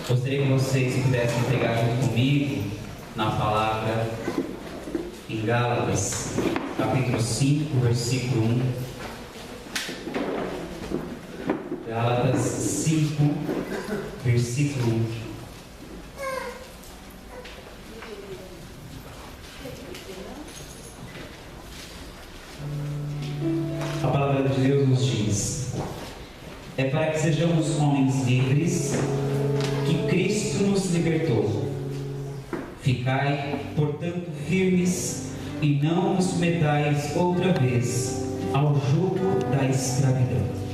Gostaria que vocês pudessem pegar junto comigo na palavra em Gálatas, capítulo 5, versículo 1. Gálatas 5, versículo 1. A palavra de Deus nos diz: é para que sejamos homens livres que Cristo nos libertou. Ficai, portanto, firmes e não vos submetais outra vez ao jugo da escravidão.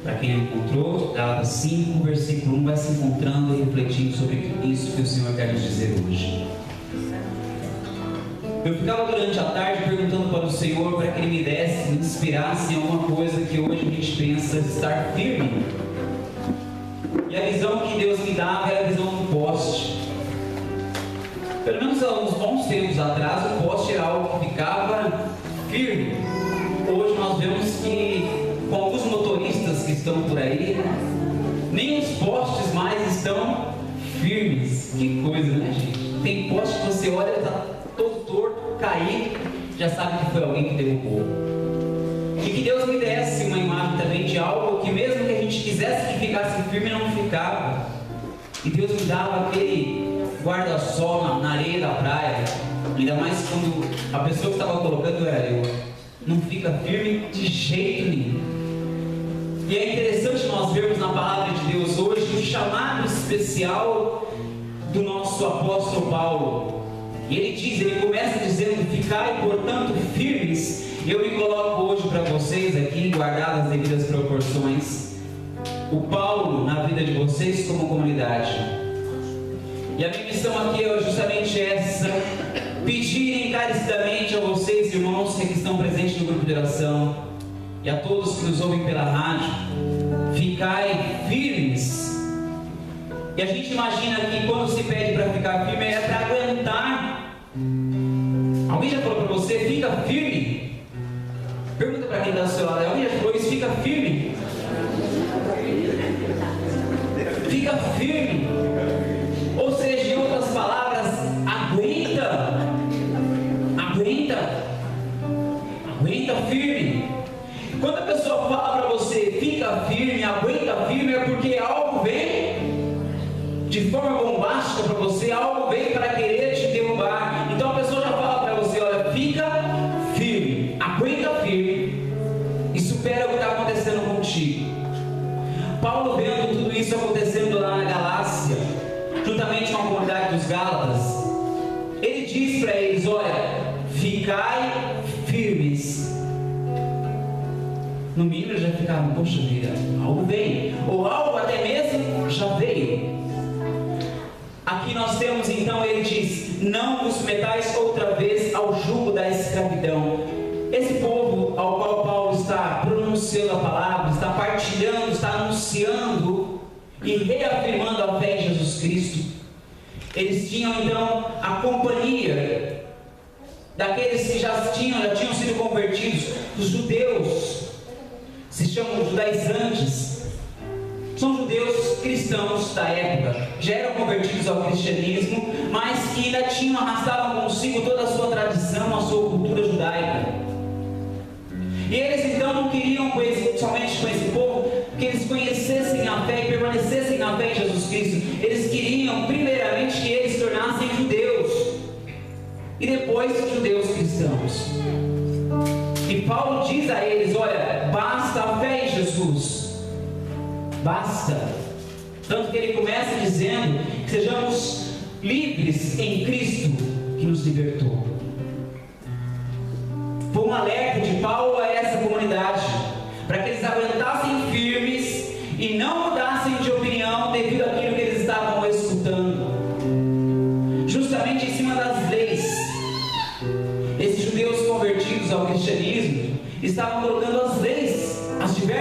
Para quem não encontrou, Gálatas 5, versículo 1, vai se encontrando e refletindo sobre isso que o Senhor quer nos dizer hoje. Eu ficava durante a tarde perguntando para o Senhor para que Ele me desse, me inspirasse em alguma coisa que hoje a gente pensa estar firme. E a visão que Deus me dava era a visão do poste. Pelo menos há uns bons tempos atrás, o poste era algo que ficava firme. Hoje nós vemos que, com alguns motoristas que estão por aí, nem os postes mais estão firmes. Que coisa, né, gente? Tem poste que você olha e está todo torto, caído, já sabe que foi alguém que derrubou. E que Deus me desse uma imagem também de algo que, mesmo que a gente quisesse que ficasse firme, não ficava. E Deus me dava aquele guarda-sol na areia da praia, ainda mais quando a pessoa que estava colocando era eu. Não fica firme de jeito nenhum. E é interessante nós vermos na palavra de Deus hoje um chamado especial do nosso apóstolo Paulo. E ele começa dizendo: ficai, portanto, firmes. Eu me coloco hoje para vocês aqui, guardadas as devidas proporções, o Paulo na vida de vocês como comunidade. E a minha missão aqui é justamente essa: pedir encarecidamente a vocês, irmãos, que estão presentes no grupo de oração, e a todos que nos ouvem pela rádio, ficai firmes. E a gente imagina que quando se pede para ficar firme é para aguentar. Alguém já falou para você: fica firme? Pergunta para quem está do seu lado: alguém já falou isso? Fica firme? Fica firme. Ou seja, em outras palavras, aguenta. Aguenta firme. Quando a pessoa fala para você: fica firme, aguenta firme, é porque algo vem de forma bombástica para você, algo vem para querer te derrubar. Então a pessoa já fala para você: olha, fica firme, aguenta firme e supera o que está acontecendo contigo. Paulo, vendo tudo isso acontecendo lá na Galácia, juntamente com a comunidade dos Gálatas, ele diz para eles: olha, ficai firmes. No mínimo eles já ficaram: poxa vida, algo veio, ou algo até mesmo já veio. Aqui nós temos então, ele diz: não vos submetais outra vez ao jugo da escravidão. Esse povo ao qual Paulo está pronunciando a palavra, está partilhando, está anunciando e reafirmando a fé em Jesus Cristo, eles tinham então a companhia daqueles que já tinham sido convertidos, os judeus, se chamam judaizantes. São judeus cristãos da época, já eram convertidos ao cristianismo, mas que ainda arrastavam consigo toda a sua tradição, a sua cultura judaica. E eles então não queriam, somente com esse povo, que eles conhecessem a fé e permanecessem na fé em Jesus Cristo. Eles queriam, primeiramente, que eles se tornassem judeus, e depois judeus cristãos. E Paulo diz a eles: olha, basta a fé em Jesus. Basta. Tanto que ele começa dizendo que sejamos livres em Cristo que nos libertou. Foi um alerta de Paulo a essa comunidade, para que eles aguentassem firmes e não mudassem de opinião devido àquilo que eles estavam escutando, justamente em cima das leis. Esses judeus convertidos ao cristianismo estavam colocando as leis, as diversas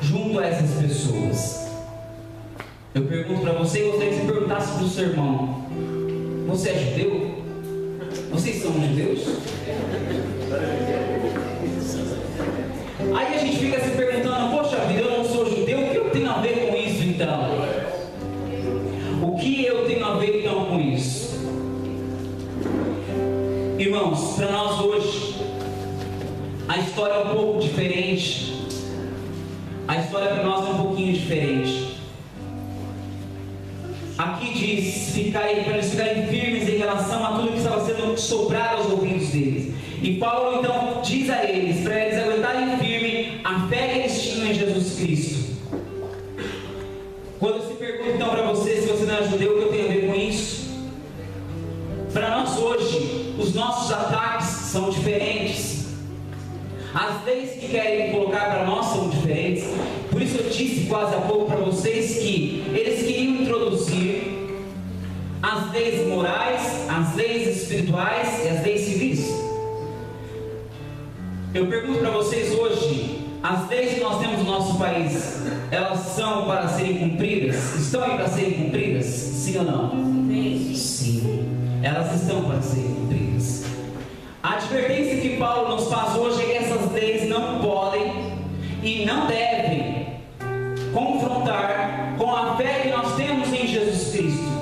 junto a essas pessoas. Eu pergunto para você e gostaria que você perguntasse para o seu irmão: você é judeu? Vocês são judeus? Aí a gente fica se perguntando: poxa vida, eu não sou judeu, o que eu tenho a ver com isso então? O que eu tenho a ver então com isso? Irmãos, para nós hoje, a história é um pouco diferente. A história para nós é um pouquinho diferente. Aqui diz para eles ficarem firmes em relação a tudo que estava sendo soprado aos ouvidos deles. E Paulo então diz a eles, para eles aguentarem firme a fé que eles tinham em Jesus Cristo. Quando eu se pergunto então para você, se você não é judeu, o que eu tenho a ver com isso? Para nós hoje, os nossos ataques são diferentes. As leis que querem colocar para nós são diferentes. Por isso eu disse quase há pouco para vocês que eles queriam introduzir as leis morais, as leis espirituais e as leis civis. Eu pergunto para vocês hoje: as leis que nós temos no nosso país, elas são para serem cumpridas? Estão aí para serem cumpridas? Sim ou não? Sim. Elas estão para serem cumpridas. A advertência que Paulo nos faz hoje é que essas leis não podem e não devem confrontar com a fé que nós temos em Jesus Cristo.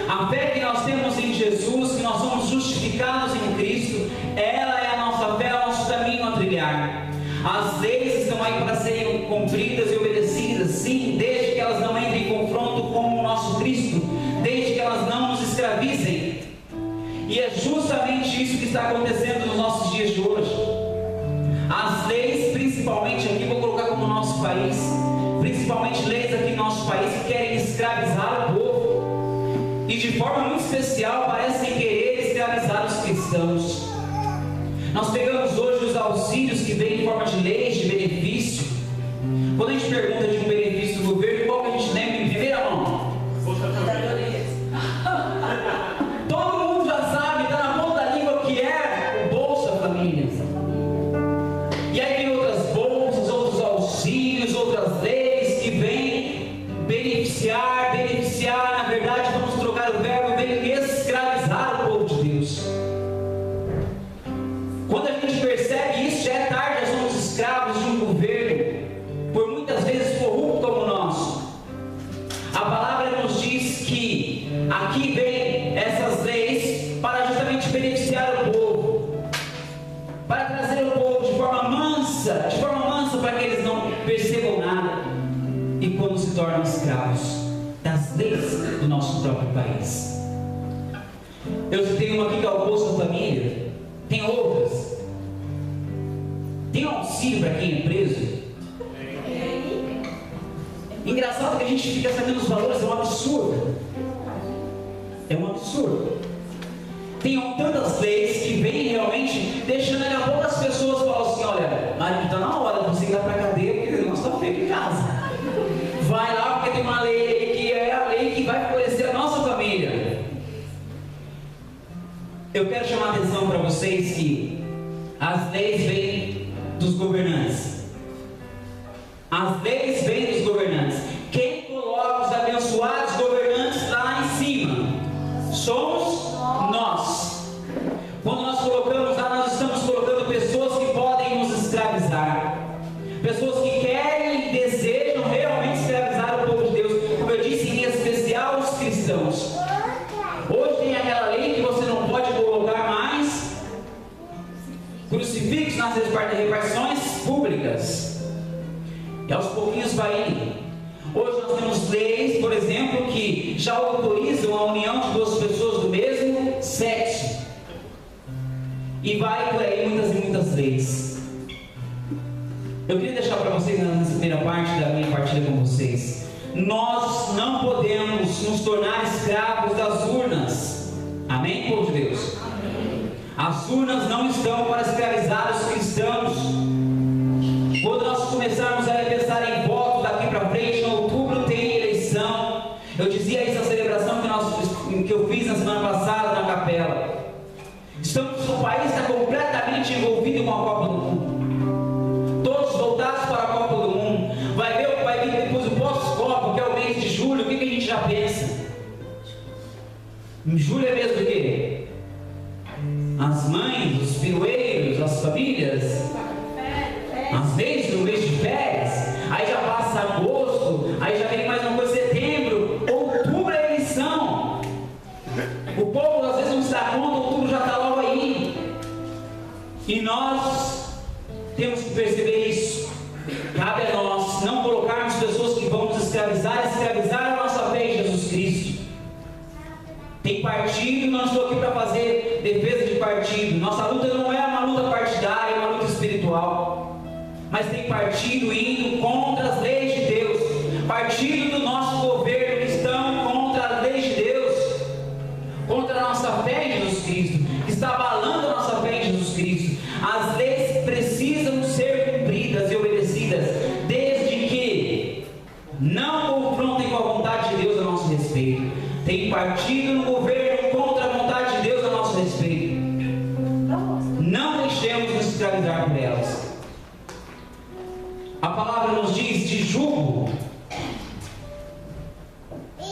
A fé que nós temos em Jesus, que nós somos justificados em Cristo, ela é a nossa fé, é o nosso caminho a trilhar. As leis estão aí para serem cumpridas e obedecidas, sim, desde que elas não entrem em confronto com o nosso Cristo, desde que elas não nos escravizem. E é justamente isso que está acontecendo nos nossos dias de hoje. As leis, principalmente aqui, vou colocar como nosso país, principalmente leis aqui no nosso país que querem escravizar o povo. E de forma muito especial parecem querer escravizar os cristãos. Nós pegamos hoje os auxílios que vêm em forma de leis, de benefício. Quando a gente pergunta de um benefício do governo, qual que a gente lembra em primeira mão? Todo mundo já sabe, está na ponta da língua, que é o Bolsa Família. E aí tem outras bolsas, outros auxílios, outras leis que vêm beneficiar, na verdade vamos trocar o verbo, vem escravizar o povo de Deus. Quando a gente percebe isso, já é tarde, nós somos escravos de um governo, por muitas vezes corrupto como o nosso. A palavra nos diz que aqui vem essas leis para justamente beneficiar o povo, para trazer o povo de forma mansa para que eles não percebam nada e quando se tornam escravos das leis do nosso próprio país. Eu tenho uma aqui que é o Bolsa Família, tem outras. Tem auxílio para quem é preso. Engraçado que a gente fica sabendo os valores, é um absurdo. É um absurdo. Tem tantas leis que vêm realmente deixando daqui a pouco as pessoas falam assim: olha, Mário, está na hora de você ir lá para a cadeia, porque nós estamos feito em casa. Vai lá porque tem uma lei que é a lei que vai favorecer a nossa família. Eu quero chamar a atenção para vocês que as leis vêm dos governantes. As leis vêm dos governantes. Quem coloca os abençoados governantes lá em cima? Somos nós. Quando nós colocamos lá, nós estamos colocando pessoas que podem nos escravizar. Pessoas que querem e desejam realmente escravizar o povo de Deus. Como eu disse, em especial os cristãos. Hoje tem aquela lei que você não pode colocar mais crucifixos nas repartições públicas. E aos pouquinhos vai indo. Hoje nós temos leis, por exemplo, que já autorizam a união de duas pessoas do mesmo sexo. E vai por aí muitas e muitas leis. Eu queria deixar para vocês, nessa primeira parte da minha partilha com vocês, nós não podemos nos tornar escravos das urnas. Amém, povo de Deus? Amém. As urnas não estão para escravizar os cristãos. Quando nós começarmos a pensar em voto daqui para frente, em outubro tem eleição. Eu dizia isso na celebração que eu fiz na semana passada na capela. O país está completamente envolvido com a Copa do Mundo. Todos voltados para a Copa do Mundo. Julho é mês do quê? As mães, os pirueiros, as famílias, às vezes no mês de férias. Aí já passa agosto, aí já vem mais uma coisa, setembro, outubro é eleição. O povo às vezes não se dá conta, outubro já está logo aí. E nós temos que perceber isso. Cabe a nós não colocarmos pessoas que vão nos escravizar a nossa fé em Jesus Cristo. Tem partido, não estou aqui para fazer defesa de partido. Nossa luta não é uma luta partidária, é uma luta espiritual. Mas tem partido indo contra as leis de Deus, partido do nosso governo que estão contra as leis de Deus, contra a nossa fé em Jesus Cristo, que está abalando a nossa fé em Jesus Cristo. As leis precisam ser cumpridas e obedecidas, desde que não confrontem com a vontade de Deus a nosso respeito. Tem partido no governo contra a vontade de Deus a nosso respeito. Não deixemos nos escravizar por elas. A palavra nos diz de jugo.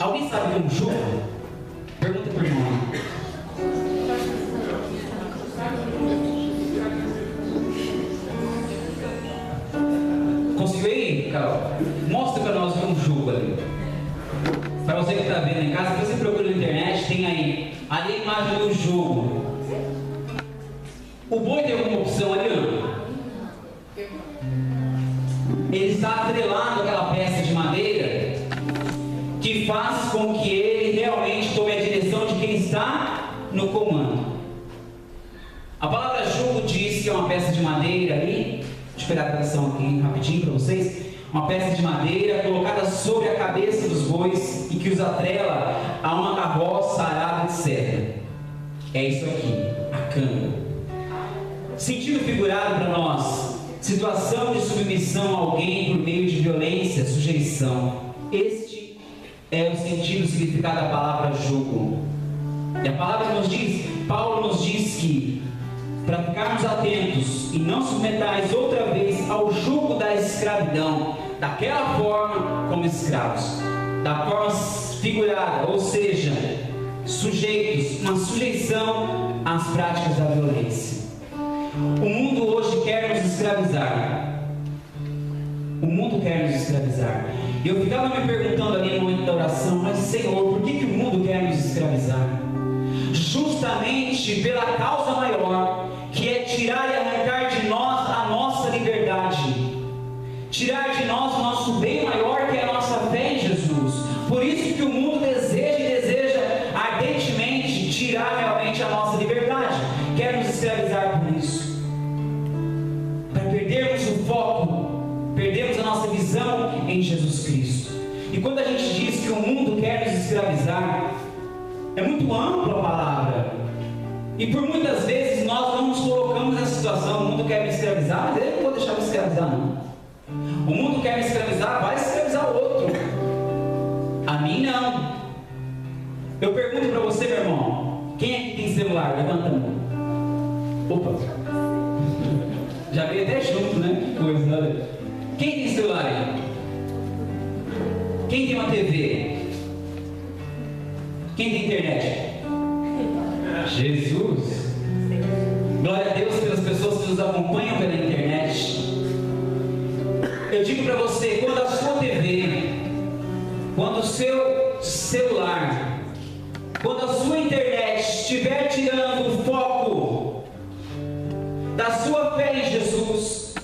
Alguém sabe o que é um jugo? Pergunta para o irmão. Conseguiu aí, Carol? Mostra para nós o que é um jugo ali. Para você que está vendo em casa, se você procura na internet, tem aí ali a imagem do jugo. O boi tem alguma opção ali, não? Ele está atrelado àquela peça de madeira que faz com que ele realmente tome a direção de quem está no comando. A palavra jugo diz que é uma peça de madeira ali. Deixa eu pegar a tradução aqui rapidinho para vocês. Uma peça de madeira colocada sobre a cabeça dos bois e que os atrela a uma carroça arada de cedro. É isso aqui, a cana. Sentido figurado para nós: situação de submissão a alguém por meio de violência, sujeição. Este é o sentido, o significado da palavra jugo. E a palavra nos diz, Paulo nos diz que para ficarmos atentos e não submetais outra vez ao jugo da escravidão, daquela forma como escravos, da forma figurada, ou seja, sujeitos, uma sujeição às práticas da violência. O mundo hoje quer nos escravizar. O mundo quer nos escravizar. Eu ficava me perguntando ali no momento da oração, mas Senhor, por que o mundo quer nos escravizar? Justamente pela causa maior, que é tirar e arrancar de nós a nossa liberdade, tirar de nós o nosso bem maior, que é a nossa fé em Jesus. Por isso que o mundo deseja e deseja ardentemente tirar realmente a nossa liberdade, quer nos escravizar por isso, para perdermos o foco, perdermos a nossa visão em Jesus Cristo. E quando a gente diz que o mundo quer nos escravizar, é muito ampla a palavra, e por muitas vezes nós não nos colocamos nessa situação. O mundo quer me escravizar, mas eu não vou deixar me escravizar não. O mundo quer me escravizar, vai escravizar o outro, a mim não. Eu pergunto para você, meu irmão, quem aqui tem celular? Levanta a mão. Opa, já veio até junto, né? Que coisa, olha. Quem tem celular aí? Quem tem uma TV? Quem tem internet? Jesus. Glória a Deus pelas pessoas que nos acompanham pela internet. Eu digo para você, quando a sua TV, quando o seu celular, quando a sua internet estiver tirando o foco da sua fé em Jesus,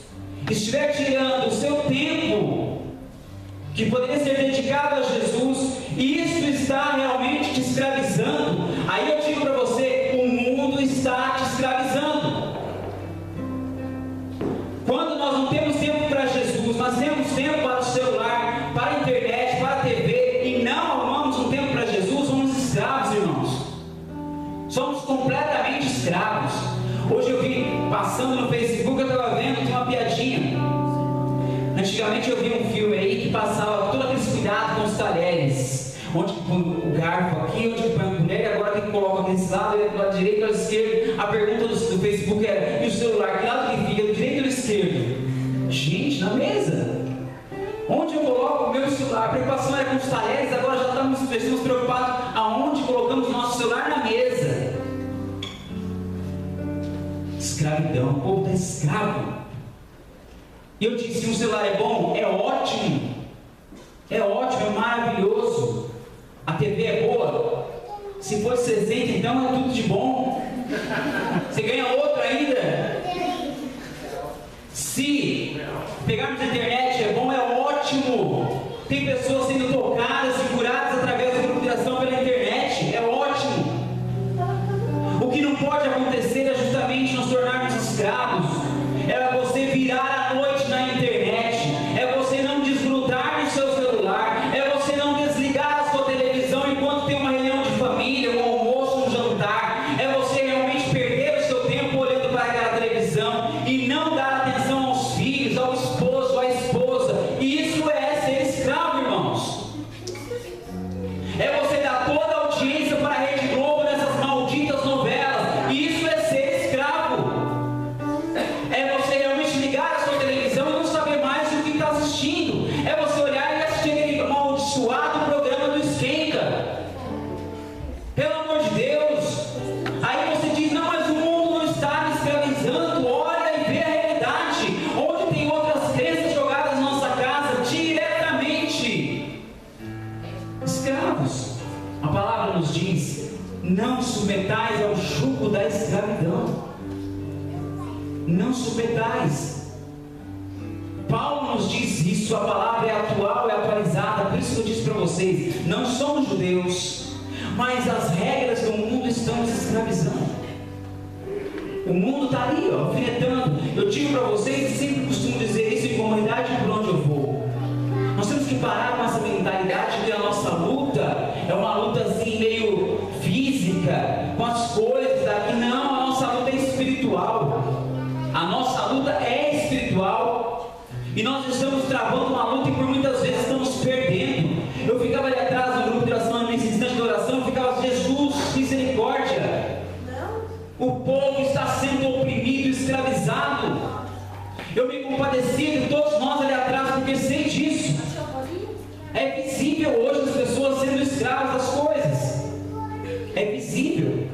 estiver tirando o seu tempo que poderia ser dedicado a Jesus, e isso está realmente te escravizando, aí eu digo para você, o mundo está te escravizando. Quando nós não temos tempo para Jesus, nós temos tempo para o celular, para a internet, para a TV, e não arrumamos um tempo para Jesus, somos escravos, irmãos. Somos completamente escravos. Hoje eu vi, passando no Facebook, eu estava vendo, tinha uma piadinha. Antigamente eu vi um filme aí que passava todo aquele cuidado com os talheres, onde põe o garfo aqui, onde põe a colher, e agora tem que colocar aqui desse lado, do lado direito, do lado esquerdo. A pergunta do Facebook era: e o celular, que lado que fica, do direito ou do esquerdo? Gente, na mesa. Onde eu coloco o meu celular? a preocupação era com os talheres, agora já estamos preocupados aonde colocamos o nosso celular na mesa. Escravidão, o povo está escravo. E eu disse: um celular é bom? É ótimo, é maravilhoso. A TV é boa? Se for 60, então é tudo de bom. Você ganha outro ainda. Se pegarmos a internet é bom, é ótimo. Tem pessoas sendo tocadas e curadas através da grupo de oração pela internet, é ótimo. O que não pode acontecer é justamente nos tornarmos escravos. É você virar a noite na internet, é você não desgrudar do seu celular, é você não desligar a sua televisão enquanto tem uma reunião de família, um almoço, um jantar, é você realmente perder o seu tempo olhando para aquela televisão e não dar atenção aos filhos, ao esposo, à esposa. E isso é ser escravo, irmãos. É você dar toda a audiência para a Rede Globo nessas malditas novelas. E isso é ser escravo. É você realmente ligar a sua televisão e não saber mais o que está assistindo. É você olhar e assistir aquele amaldiçoado programa do Esquenta. Pelo amor de Deus. Aí você diz: não, mas o mundo não está me escravizando. Olha e vê a realidade, onde tem outras crenças jogadas na nossa casa diretamente. Escravos. A palavra nos diz: não submetais ao jugo da escravidão. Não submetais. Paulo nos diz isso, a palavra é atual, é atualizada. Por isso que eu disse para vocês: não somos judeus, mas as regras do mundo estão nos escravizando. O mundo está ali, alfinetando. Eu digo para vocês, e sempre costumo dizer isso em comunidade por onde eu vou: nós temos que parar com essa mentalidade que a nossa luta é uma luta assim meio física, com as coisas daqui. Não, a nossa luta é espiritual. A nossa luta é espiritual. E nós estamos travando uma luta e por muitas vezes estamos perdendo. Eu ficava ali atrás no grupo de oração, nesse instante de oração, eu ficava: Jesus, misericórdia. O povo está sendo oprimido, escravizado. Eu me compadecia de todos nós ali atrás, porque sei disso. É visível hoje as pessoas sendo escravas das coisas. É visível.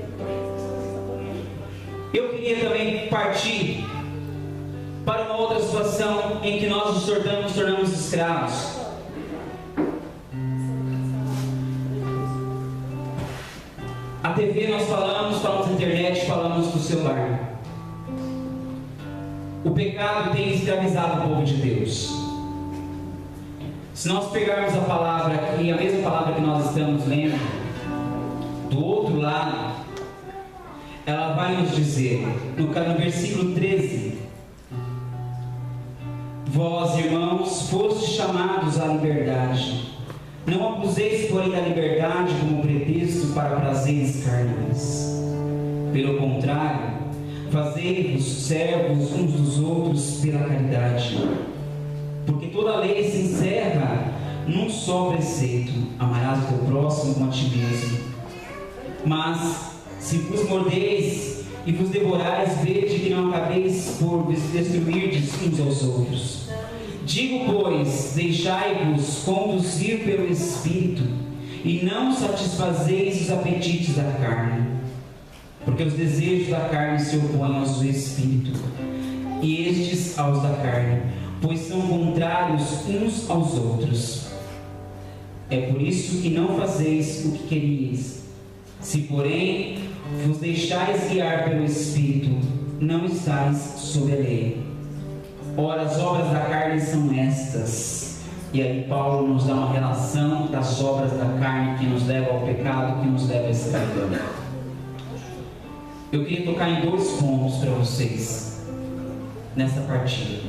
Eu queria também partir para uma outra situação em que nós nos tornamos escravos. A TV nós falamos da internet, falamos do celular. O pecado tem escravizado o povo de Deus. Se nós pegarmos a palavra aqui, a mesma palavra que nós estamos lendo, do outro lado, ela vai nos dizer, no versículo 13: vós, irmãos, fostes chamados à liberdade. Não abuseis, porém, da liberdade como pretexto para prazeres carnais. Pelo contrário, fazei-vos servos uns dos outros pela caridade. Porque toda a lei se encerra num só preceito: amarás o teu próximo como a ti mesmo. Mas, se vos mordeis e vos devorais, vede que não acabeis por destruirdes uns aos outros. Digo, pois, deixai-vos conduzir pelo Espírito, e não satisfazeis os apetites da carne, porque os desejos da carne se opõem aos do Espírito, e estes aos da carne, pois são contrários uns aos outros. É por isso que não fazeis o que queríeis. Se, porém, vos deixais guiar pelo Espírito, não estáis sob a lei. Ora, as obras da carne são estas. E aí Paulo nos dá uma relação das obras da carne que nos leva ao pecado, que nos leva à escravidão. Eu queria tocar em dois pontos para vocês nessa partida.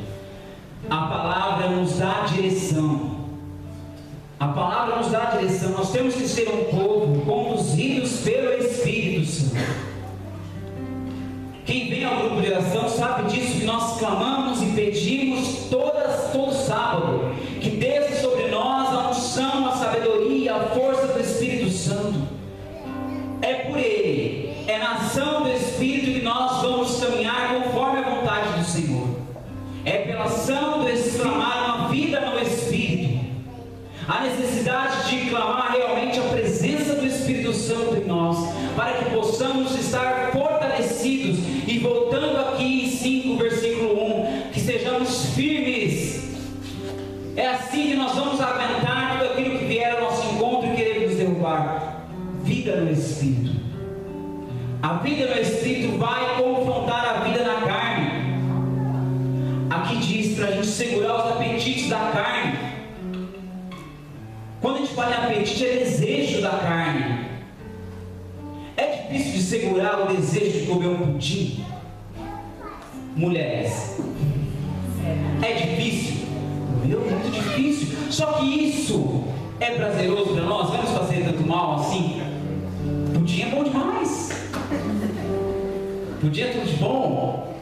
A palavra nos dá a direção. A palavra nos dá a direção. Nós temos que ser um povo conduzidos pelo Espírito Santo. Quem vem ao grupo de oração sabe disso, que nós clamamos e pedimos todo sábado, que desça sobre nós a unção, a sabedoria, a força do Espírito Santo. É por Ele, é na ação do Espírito que nós vamos caminhar conforme a vontade do Senhor. É pela ação do Espírito, clamar uma vida no Espírito. a necessidade de clamar realmente a presença do Espírito Santo em nós, para que possamos estar fortalecidos. E voltando aqui em 5, versículo 1, que sejamos firmes. É assim que nós vamos aguentar tudo aquilo que vier ao nosso encontro e querer nos derrubar. Vida no Espírito. A vida no Espírito vai confrontar a vida na carne. Aqui diz para a gente segurar os apetites da carne. Quando a gente fala em apetite, é desejo da carne. É difícil de segurar o desejo de comer um pudim? Mulheres, é difícil? Meu, muito difícil. Só que isso é prazeroso para nós? Vai nos fazer tanto mal assim? Pudim é bom demais. Pudim é tudo de bom.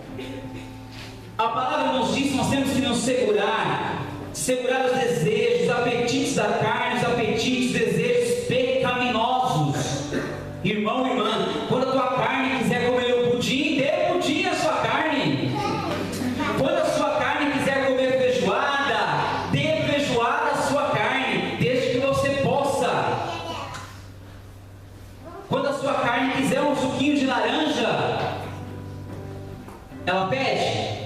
A palavra nos diz que nós temos que nos segurar os desejos, os apetites da carne, os apetites, desejos pecaminosos. Irmão, irmã, quando a tua carne quiser comer um pudim, dê pudim à sua carne. Quando a sua carne quiser comer feijoada, dê feijoada à sua carne, desde que você possa. Quando a sua carne quiser um suquinho de laranja, ela pede?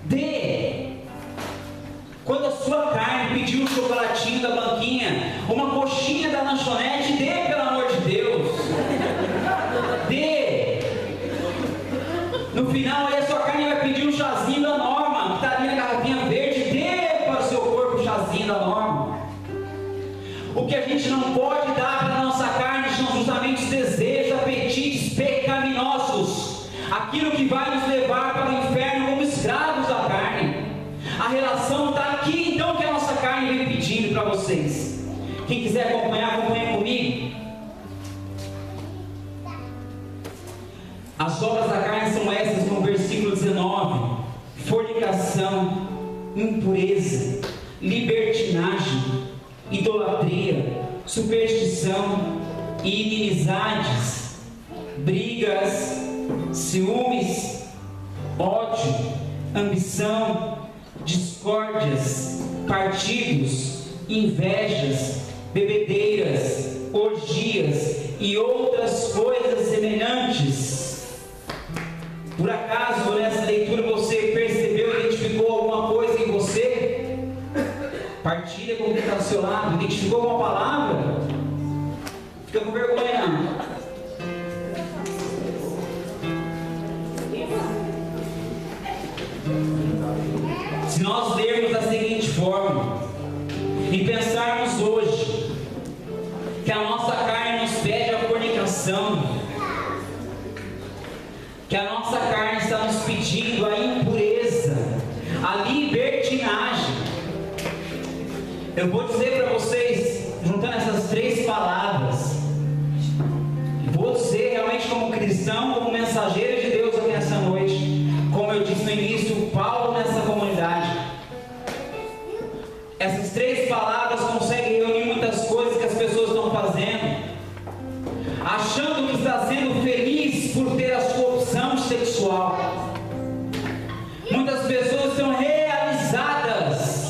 Dê. Quando a sua carne pedir um chocolatinho da banquinha, uma coxinha da lanchonete, dê, pelo amor de Deus. Dê. No final aí a sua carne vai pedir um chazinho da Norma, que está ali na garrafinha verde, dê para o seu corpo o chazinho da Norma. O que a gente não pode dar para a nossa carne são justamente os desejos, apetites pecaminosos. Aquilo que vai nos levar para o inferno como escravos da carne. A relação está aqui, então, que a nossa carne vem pedindo para vocês. Quem quiser acompanhar, acompanhe comigo. As obras da carne são essas no versículo 19: fornicação, impureza, libertinagem, idolatria, superstição e inimizades, brigas, ciúmes, ódio, ambição, discórdias, partidos, invejas, bebedeiras, orgias e outras coisas semelhantes. Por acaso nessa leitura você percebeu, identificou alguma coisa em você? Partilha com quem está ao seu lado. Identificou uma palavra? Fica com vergonha não. Se nós lermos da seguinte forma e pensarmos hoje que a nossa carne nos pede a fornicação, que a nossa carne está nos pedindo a impureza, a libertinagem, eu vou dizer para vocês, juntando essas três palavras, vou dizer realmente como cristão, como mensageiro de Deus aqui nessa noite, como eu disse no início, Paulo nessa comunidade. Essas três palavras conseguem reunir muitas coisas que as pessoas estão fazendo, achando que está sendo feliz por ter a sua opção sexual. Muitas pessoas estão realizadas.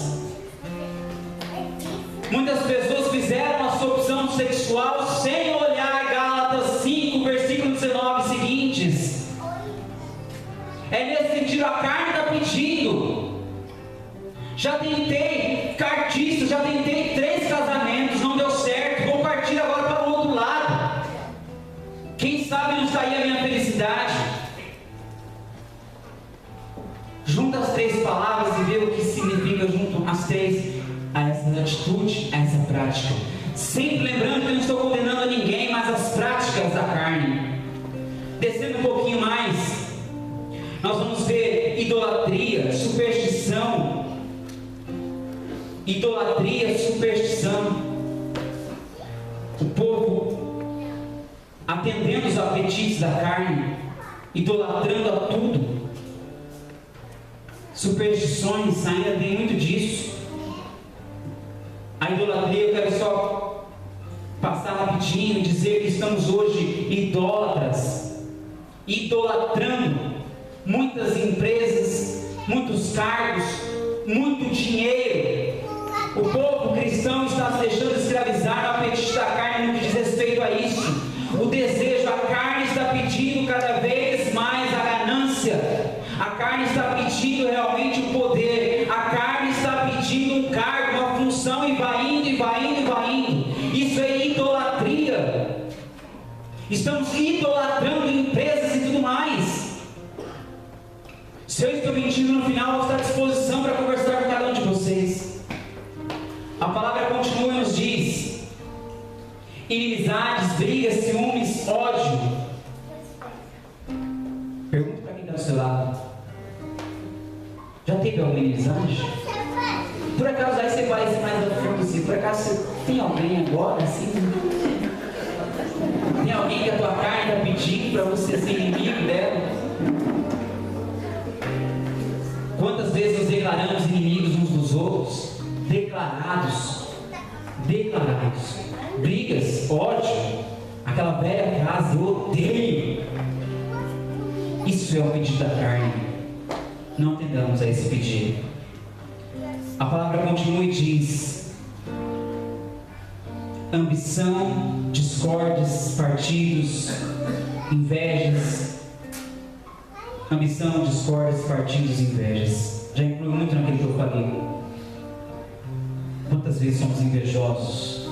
Muitas pessoas fizeram a sua opção sexual sem olhar Gálatas 5, versículo 19 seguintes. É nesse sentido, a carne está pedindo. Já tentei cartista, já tentei 3 casamentos, não deu certo, vou partir agora para o outro lado. Quem sabe não sair a minha felicidade? Junta as 3 palavras e vê o que significa junto as 3 a essa atitude, a essa prática. Sempre lembrando que eu não estou condenando a ninguém, mas as práticas da carne. Descendo um pouquinho mais, nós vamos ver idolatria, superstição. Idolatria, superstição. O povo atendendo os apetites da carne, idolatrando a tudo. Superstições, ainda tem muito disso. A idolatria, eu quero só passar rapidinho e dizer que estamos hoje idólatras, idolatrando muitas empresas, muitos cargos, muito dinheiro. O povo cristão está se deixando escravizar no apetite da carne no que diz respeito a isso. O desejo, a carne está pedindo cada vez mais a ganância. A carne está pedindo realmente o poder. A carne está pedindo um cargo, uma função, e vai indo, e vai indo, e vai indo. Isso é idolatria. Estamos idolatrando empresas e tudo mais. Se eu estou mentindo no final, eu vou estar à disposição para conversar com cada um de vocês. A palavra continua e nos diz: inimizades, brigas, ciúmes, ódio. Pergunta para quem está do seu lado: já teve alguma inimizade? Por acaso aí você parece mais do fundo assim? Por acaso você tem alguém agora assim? Tem alguém que a tua carne está pedindo para você ser inimigo dela? Quantas vezes nos declaramos inimigos uns dos outros? Declarados. Brigas, ódio, aquela velha frase: eu odeio. Isso é o pedido da carne. Não atendamos a esse pedido. A palavra continua e diz: ambição, discórdias, partidos, invejas. Ambição, discórdias, partidos, invejas. Já inclui muito naquilo que eu falei. Quantas vezes somos invejosos?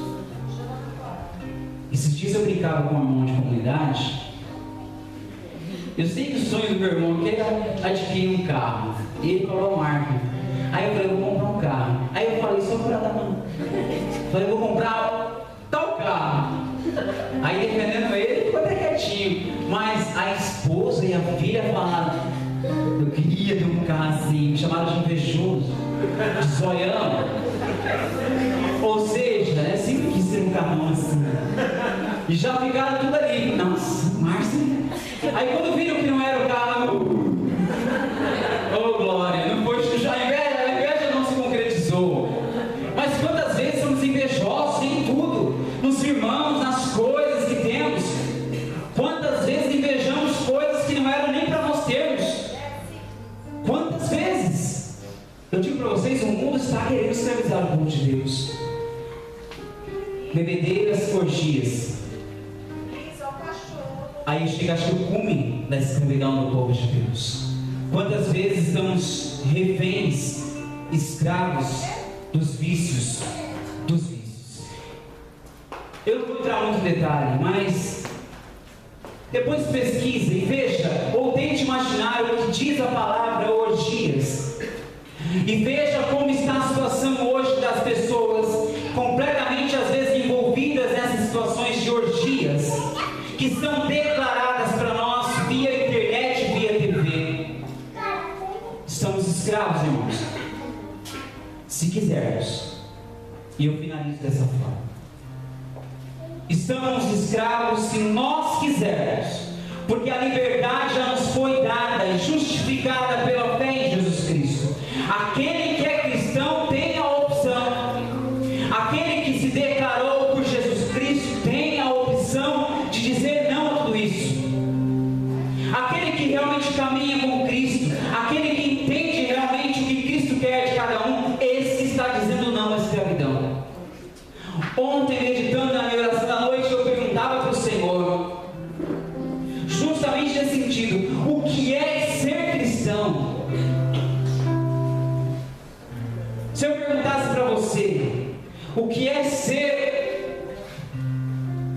Esses dias eu brincava com um irmão de comunidade. Eu sei que o sonho do meu irmão era adquirir um carro. E ele falou a marca. Aí eu falei: eu vou comprar um carro. Aí eu falei só por da mão. Falei: eu vou comprar tal carro. Aí defendendo ele, ficou até quietinho. Mas a esposa e a filha falaram: eu queria ter um carro assim. Me chamaram de invejoso, de zoião. Ou seja, eu sempre quis ter um carrão assim. E já ficaram tudo ali: nossa, Márcia. Aí quando viram que não era o carro, oh glória, não foi a inveja não se concretizou. Mas quantas vezes somos invejosos em tudo, nos irmãos, nas coisas que temos? Quantas vezes invejamos coisas que não eram nem para nós termos? Quantas vezes? Eu digo para vocês, o mundo está querendo escravizar o povo de Deus. Bebedeiras, orgias. Aí chega, acho que o cume da escravidão do povo de Deus. Quantas vezes estamos reféns, escravos dos vícios, Eu não vou entrar muito em detalhe, mas depois pesquisa e veja, ou tente imaginar o que diz a palavra orgias. E veja como está a situação hoje das pessoas completamente às vezes envolvidas nessas situações de orgias, que são declaradas para nós via internet, via TV. Estamos escravos, irmãos. Se quisermos. E eu finalizo dessa forma. Estamos escravos se nós quisermos. Porque a liberdade já nos foi dada e justificada pela fé em Jesus Cristo. Aquele que é cristão tem a opção. Aquele que se declarou por Jesus Cristo tem a opção de dizer não a tudo isso. Aquele que realmente caminha com Cristo, aquele que entende realmente o que Cristo quer de cada um, esse está dizendo não à escravidão. Ontem, meditando na minha oração da noite, eu perguntava para o Senhor, justamente nesse sentido: o que é ser cristão? Se eu perguntasse para você, o que é ser...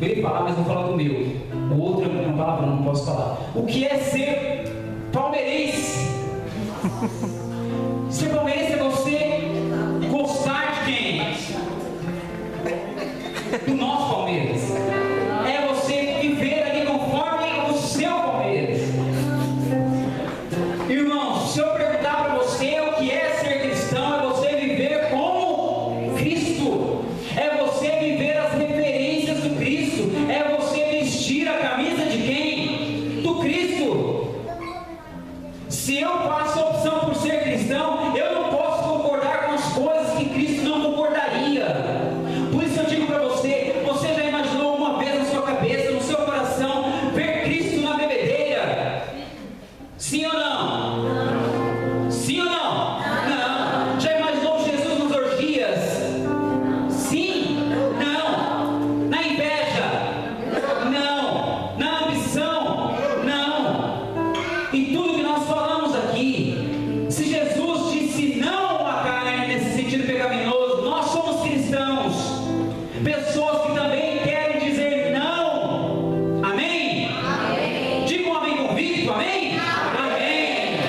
Eu ia falar, mas vou falar do meu. O outro é uma palavra, não posso falar. O que é ser palmeirense? Ser palmeirense é você gostar de quem? Do nosso Palmeiras. É você viver ali conforme o seu Palmeiras. Irmãos, se eu perguntar para você o que é ser cristão, é você viver como Cristo. É você viver as referências do Cristo. É você vestir a camisa de quem? Do Cristo. Se eu faço a opção por ser pessoas que também querem dizer não. Amém? Amém. Diga um amém convicto, amém? Amém.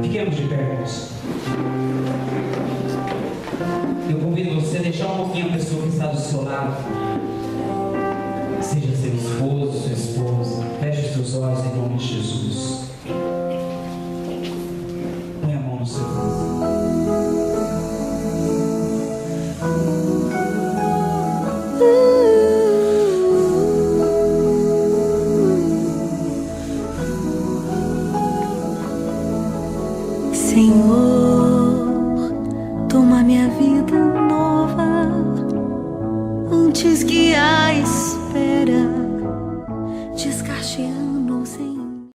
Fiquemos de pé, irmãos. Eu convido você a deixar um pouquinho a pessoa que está do seu lado, seja seu esposo, sua esposa. Feche os seus olhos em nome de Jesus. Põe a mão no seu corpo. Senhor, toma minha vida nova antes que a espera desgaste anos em